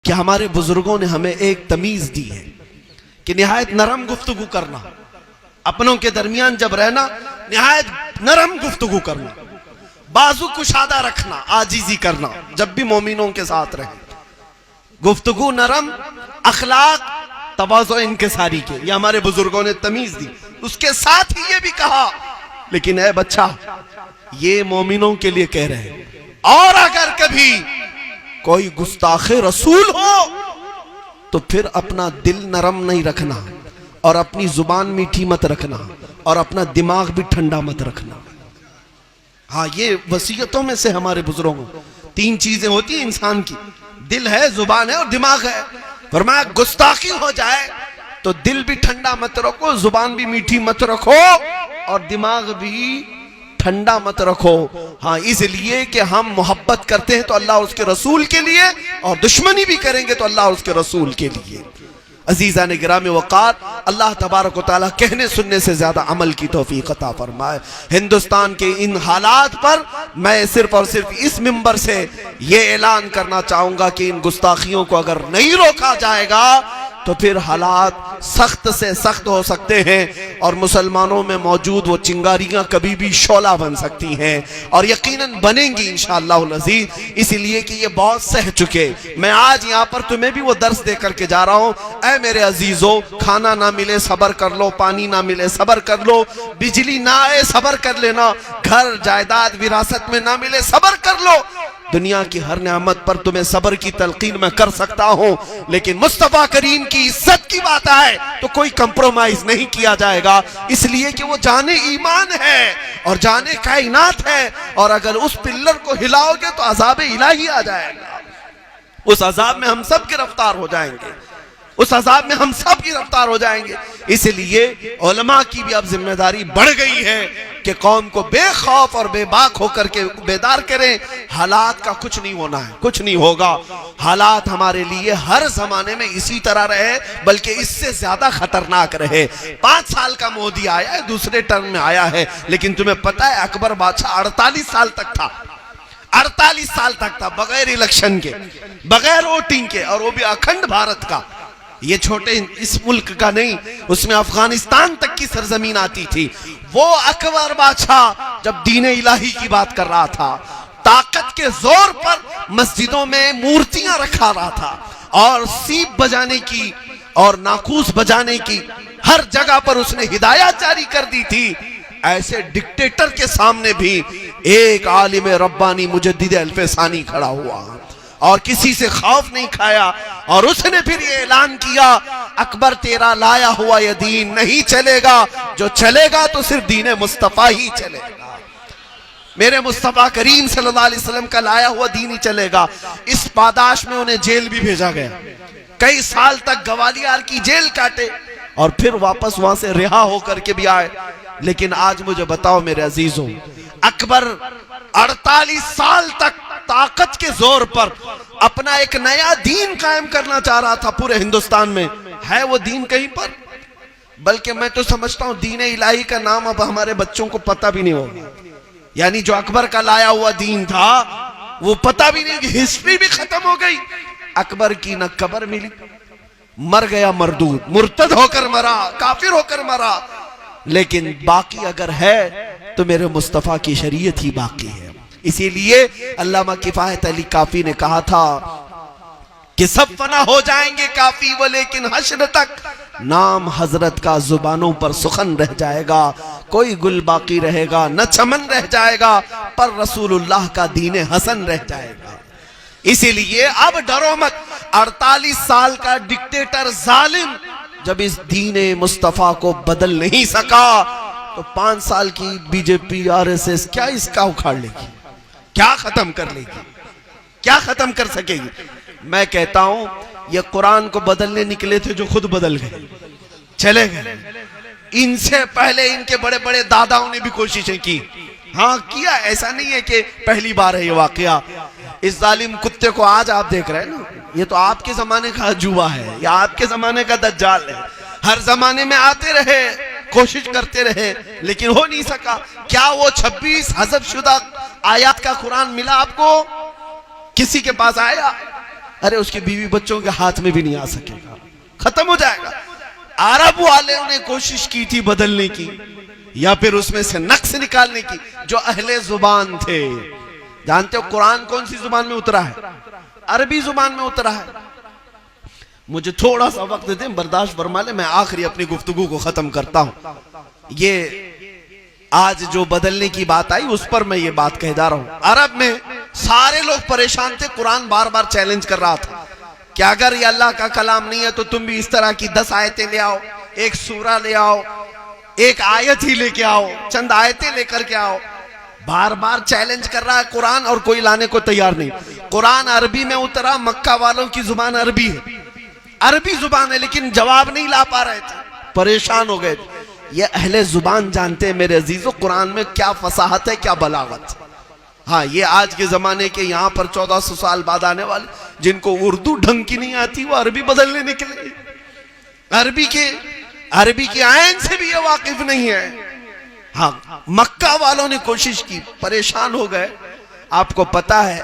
कि हमारे बुजुर्गों ने हमें एक तमीज दी है कि निहायत नरम गुफ्तगू करना, अपनों के दरमियान जब रहना निहायत नरम गुफ्तगू करना, बाजू कुशादा रखना, आजीजी करना, जब भी मोमिनों के साथ रहे गुफ्तगू नरम, अखलाक तवाज़ो इनकिसारी के, ये हमारे बुजुर्गों ने तमीज दी। उसके साथ ही ये भी कहा लेकिन ए बच्चा ये मोमिनों के लिए कह रहे हैं, और अगर कभी कोई गुस्ताखे रसूल हो तो फिर अपना दिल नरम नहीं रखना और अपनी जुबान मीठी मत रखना और अपना दिमाग भी ठंडा मत रखना। हाँ, ये वसीयतों में से हमारे बुजुर्गों, तीन चीजें होती हैं इंसान की, दिल है, जुबान है और दिमाग है। फरमाया गुस्ताखी हो जाए तो दिल भी ठंडा मत रखो, जुबान भी मीठी मत रखो और दिमाग भी ठंडा मत रखो। हाँ, इसलिए कि हम मोहब्बत करते हैं तो अल्लाह और उसके रसूल के लिए, और दुश्मनी भी करेंगे तो अल्लाह और उसके रसूल के लिए। अजीज़ान गिरामी वक़ार, अल्लाह तबारक व तआला कहने सुनने से ज्यादा अमल की तौफीक अता फरमाए। हिंदुस्तान के इन हालात पर मैं सिर्फ और सिर्फ इस मिंबर से ये ऐलान करना चाहूंगा कि इन गुस्ताखियों को अगर नहीं रोका जाएगा तो फिर हालात सख्त से सख्त हो सकते हैं और मुसलमानों में मौजूद वो चिंगारियां कभी भी शोला बन सकती हैं और यकीनन बनेंगी इंशाअल्लाह अज़ीज़। इसलिए कि ये बहुत सह चुके। मैं आज यहाँ पर तुम्हें भी वो दर्स दे करके जा रहा हूँ, ऐ मेरे अजीजों, खाना ना मिले सबर कर लो, पानी ना मिले सबर कर लो, बिजली ना आए सबर कर लेना, घर जायदाद विरासत में ना मिले सबर कर लो। दुनिया की हर नेमत पर तुम्हें सबर की तलकीन मैं कर सकता हूं, लेकिन मुस्तफा करीम की इज्जत की बात आए तो कोई कंप्रोमाइज नहीं किया जाएगा, इसलिए कि वो जाने ईमान है और जाने कायनात है, और अगर उस पिल्लर को हिलाओगे तो अजाब इलाही आ जाएगा। उस अजाब में हम सब गिरफ्तार हो जाएंगे, उस अजाब में हम सब गिरफ्तार हो जाएंगे। इसलिए उलमा की भी अब जिम्मेदारी बढ़ गई है कि कौम को बेखौफ और बेबाक होकर के बेदार करें। हालात का कुछ नहीं होना है, कुछ नहीं होगा। हालात हमारे लिए हर जमाने में इसी तरह रहे, बल्कि इससे ज्यादा खतरनाक रहे। 5 साल का मोदी आया है, दूसरे टर्म में आया है, लेकिन तुम्हें पता है अकबर बादशाह 48 साल तक था, 48 साल तक था, बगैर इलेक्शन के, बगैर वोटिंग के, और वो भी अखंड भारत का, ये छोटे इस मुल्क का नहीं, उसमें अफगानिस्तान तक की सरजमीन आती थी। वो अकबर बादशाह जब दीन इलाही की बात कर रहा था, ताकत के जोर पर मस्जिदों में मूर्तियां रखा रहा था और सीप बजाने की और नाकूस बजाने की हर जगह पर उसने हिदायत जारी कर दी थी। ऐसे डिक्टेटर के सामने भी एक आलिम रब्बानी मुजद्दिद अल्फसानी खड़ा हुआ और किसी से खौफ नहीं खाया, और उसने फिर ये ऐलान किया, अकबर तेरा लाया हुआ ये दीन नहीं चलेगा, जो चलेगा तो सिर्फ दीन मुस्तफा ही चलेगा, मेरे मुस्तफा करीम सल्लल्लाहु अलैहि वसल्लम का लाया हुआ दीन ही चलेगा। इस पादाश में उन्हें जेल भी भेजा गया, कई साल तक ग्वालियर की जेल काटे और फिर वापस वहां से रिहा होकर के भी आए। लेकिन आज मुझे बताओ मेरे अजीजों, अकबर 48 साल तक ताकत के जोर पर अपना एक नया दीन कायम करना चाह रहा था पूरे हिंदुस्तान में। है वो दीन कहीं पर? बल्कि मैं तो समझता हूं दीन इलाही का नाम अब हमारे बच्चों को पता भी नहीं होगा। यानी जो अकबर का लाया हुआ दीन था वो पता भी नहीं, हिस्ट्री भी खत्म हो गई। अकबर की न कब्र मिली, मर गया मरदूद, मुर्तद होकर मरा, काफिर होकर मरा। लेकिन बाकी अगर है तो मेरे मुस्तफा की शरीयत ही बाकी है। इसीलिए अल्लामा किफायत अली काफी ने कहा था कि सब फना हो जाएंगे काफी वो, लेकिन हश्र तक नाम हजरत का जुबानों पर सुखन रह जाएगा। कोई गुल बाकी रहेगा न चमन रह जाएगा, पर रसूलुल्लाह का दीन हसन रह जाएगा। इसीलिए अब डरो मत। 48 साल का डिक्टेटर जालिम जब इस दीन मुस्तफा को बदल नहीं सका तो 5 साल की बीजेपी आरएसएस क्या इसका उखाड़ लेगी, क्या खत्म कर लेगी, क्या खत्म कर सकेगी? मैं कहता हूं ये कुरान को बदलने निकले थे जो खुद बदल गए, चले गए। इनसे पहले इनके बड़े बड़े दादाओं ने भी कोशिशें की, हाँ किया, ऐसा नहीं है कि पहली बार है ये वाकया। इस जालिम कुत्ते को आज आप देख रहे हैं ना, ये तो आपके जमाने का अजूबा है, या आपके जमाने का दज्जाल है। हर जमाने में आते रहे, कोशिश करते रहे, लेकिन हो नहीं सका। क्या वो 26 हज़फ शुदा आयात का कुरान मिला आपको? किसी के पास आया? अरे उसके बीवी बच्चों के हाथ में भी नहीं आ सकेगा, खत्म हो जाएगा। अरब वालों ने कोशिश की थी बदलने की, या फिर उसमें से नक्स निकालने की, जो अहले जुबान थे। जानते हो कुरान कौन सी जुबान में उतरा है? अरबी जुबान में उतरा है। मुझे थोड़ा सा वक्त दें, बर्दाश्त फरमा ले, मैं आखिरी अपनी गुफ्तगू को खत्म करता हूं। ये आज जो बदलने की बात आई उस पर मैं ये बात कह जा रहा हूं। अरब में सारे लोग परेशान थे, कुरान बार बार चैलेंज कर रहा था कि अगर ये अल्लाह का कलाम नहीं है तो तुम भी इस तरह की 10 आयतें ले आओ, एक सूरा ले आओ, एक आयत ही लेके आओ, चंद आयतें लेकर के आओ। बार बार चैलेंज कर रहा है कुरान, और कोई लाने को तैयार नहीं। कुरान अरबी में उतरा, मक्का वालों की जुबान अरबी है, अरबी जुबान है, लेकिन जवाब नहीं ला पा रहे थे, परेशान हो गए। ये अहले जुबान जानते हैं मेरे अजीजों कुरान में क्या फसाहत है, क्या बलागत। हाँ, ये आज के जमाने के यहाँ पर 1400 साल बाद आने वाले जिनको उर्दू ढंग की नहीं आती, वो अरबी बदलने निकले। अरबी के आयन से भी ये वाकिफ नहीं है। हाँ, मक्का वालों ने कोशिश की, परेशान हो गए। आपको पता है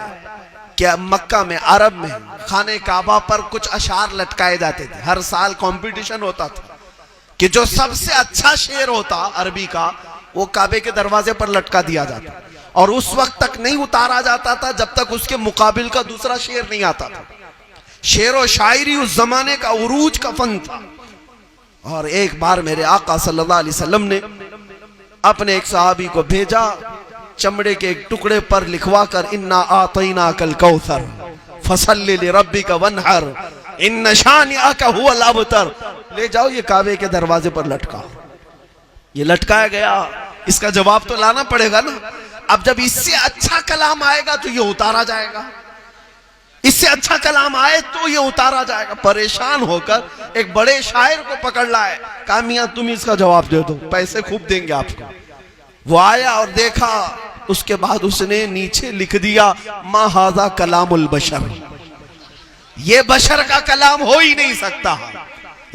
कि मक्का में, अरब में खाने काबा पर कुछ अशार लटकाए जाते थे। हर साल कंपटीशन होता था कि जो सबसे अच्छा शेर होता अरबी का, वो काबे के दरवाजे पर लटका दिया जाता, और उस वक्त तक नहीं उतारा जाता था जब तक उसके मुकाबिल का दूसरा शेर नहीं आता था। शेर और शायरी उस जमाने का उरूज का फन था। और एक बार मेरे आका सल्लल्लाहु अलैहि वसल्लम ने अपने एक सहाबी को भेजा, चमड़े के एक टुकड़े पर लिखवा कर, इन्ना आतैना कल कौसर फसल्लि लिरब्बिका वनहर इन्न शानिअका हुवल अबतर। ले जाओ, ये काबे के दरवाजे पर लटका। ये लटकाया गया, इसका जवाब तो लाना पड़ेगा ना। अब जब इससे अच्छा कलाम आएगा तो ये उतारा जाएगा, इससे अच्छा कलाम आए तो ये उतारा जाएगा। परेशान होकर एक बड़े शायर को पकड़ लाए, कहा मियां तुम इसका जवाब दे दो, पैसे खूब देंगे आपको। वो आया और देखा, उसके बाद उसने नीचे लिख दिया, मा हाजा कलामुल बशर, ये बशर का कलाम हो ही नहीं सकता,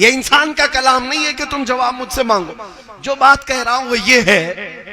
ये इंसान का कलाम नहीं है कि तुम जवाब मुझसे मांगो। जो बात कह रहा हूं वो ये है